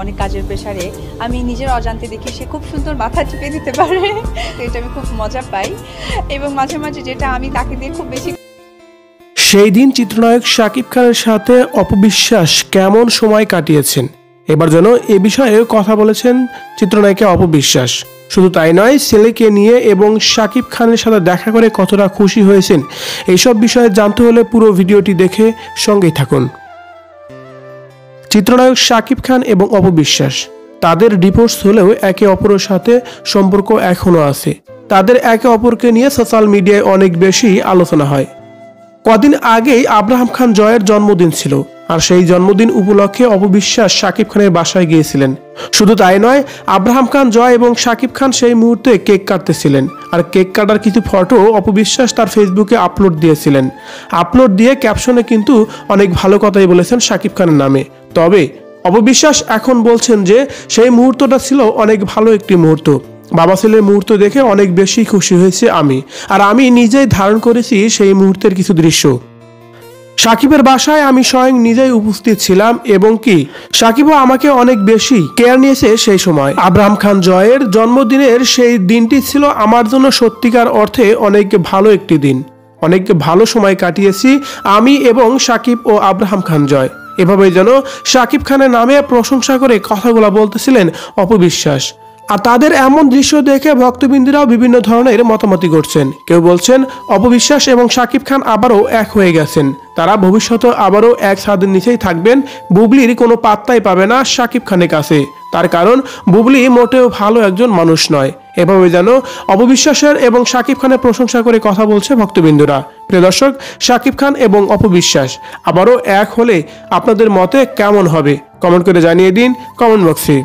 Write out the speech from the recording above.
অনেক কাজের প্রেসারে আমি নিজের অজান্তে দেখি সে খুব সুন্দর মাথা টিপে দিতে পারে, তো এটা আমি খুব মজা পাই। এবং মাঝে মাঝে যেটা আমি তাকে দিয়ে খুব বেশি। সেই দিন চিত্রনায়ক শাকিব খানের সাথে অপবিশ্বাস কেমন সময় কাটিয়েছেন, এবার যেন এ বিষয়ে কথা বলেছেন চিত্রনায়িকা অপবিশ্বাস। শুধু তাই নয়, ছেলেকে নিয়ে এবং শাকিব খানের সাথে দেখা করে কতটা খুশি হয়েছেন এইসব বিষয়ে জানতে হলে পুরো ভিডিওটি দেখে সঙ্গেই থাকুন। চিত্রনায়ক শাকিব খান এবং অপবিশ্বাস তাদের ডিভোর্স হলেও একে অপরের সাথে সম্পর্ক এখনো আছে। তাদের একে অপরকে নিয়ে সোশ্যাল মিডিয়ায় অনেক বেশি আলোচনা হয়। কদিন আগেই আব্রাহাম খান জয়ের জন্মদিন ছিল, আর সেই জন্মদিন উপলক্ষে অপবিশ্বাস শাকিব খানের বাসায় গিয়েছিলেন। শুধু তাই নয়, আব্রাহাম খান জয় এবং শাকিব খান সেই মুহূর্তে কেক কাটতেছিলেন, আর কেক কাটার কিছু ফটো অপবিশ্বাস তার ফেসবুকে আপলোড দিয়েছিলেন। আপলোড দিয়ে ক্যাপশনে কিন্তু অনেক ভালো কথাই বলেছেন শাকিব খানের নামে। তবে অপবিশ্বাস এখন বলছেন যে সেই মুহূর্তটা ছিল অনেক ভালো একটি মুহূর্ত। বাবা ছেলের মুহূর্ত দেখে অনেক বেশি খুশি হয়েছে আমি, আর আমি নিজেই ধারণ করেছি সেই মুহূর্তের কিছু দৃশ্য। সাকিবের বাসায় আমি স্বয়ং নিজেই উপস্থিত ছিলাম এবং কি সাকিবও আমাকে অনেক বেশি কেয়ার নিয়েছে সেই সময়। আব্রাহাম খান জয়ের জন্মদিনের সেই দিনটি ছিল আমার জন্য সত্যিকার অর্থে অনেক ভালো একটি দিন। অনেক ভালো সময় কাটিয়েছি আমি এবং সাকিব ও আব্রাহাম খান জয়। এভাবেই যেন শাকিব খানের নামে প্রশংসা করে কথাগুলো বলতেছিলেন অপবিশ্বাস। আর তাদের এমন দৃশ্য দেখে ভক্তবৃন্দরাও বিভিন্ন ধরনের মতামতি করছেন। কেউ বলছেন অপবিশ্বাস এবং শাকিব খান আবারও এক হয়ে গেছেন, তারা ভবিষ্যতে আবারও এক ছাদের নিচেই থাকবেন। বুবলির কোনো পাত্তাই পাবে না শাকিব খানের কাছে, তার কারণ বুবলি মোটেও ভালো একজন মানুষ নয়। এভাবে যেন অপবিশ্বাসের এবং শাকিব খানের প্রশংসা করে কথা বলছে ভক্তবৃন্দরা। প্রিয় দর্শক, শাকিব খান এবং অপবিশ্বাস আবারও এক হলে আপনাদের মতে কেমন হবে কমেন্ট করে জানিয়ে দিন কমেন্ট বক্সে।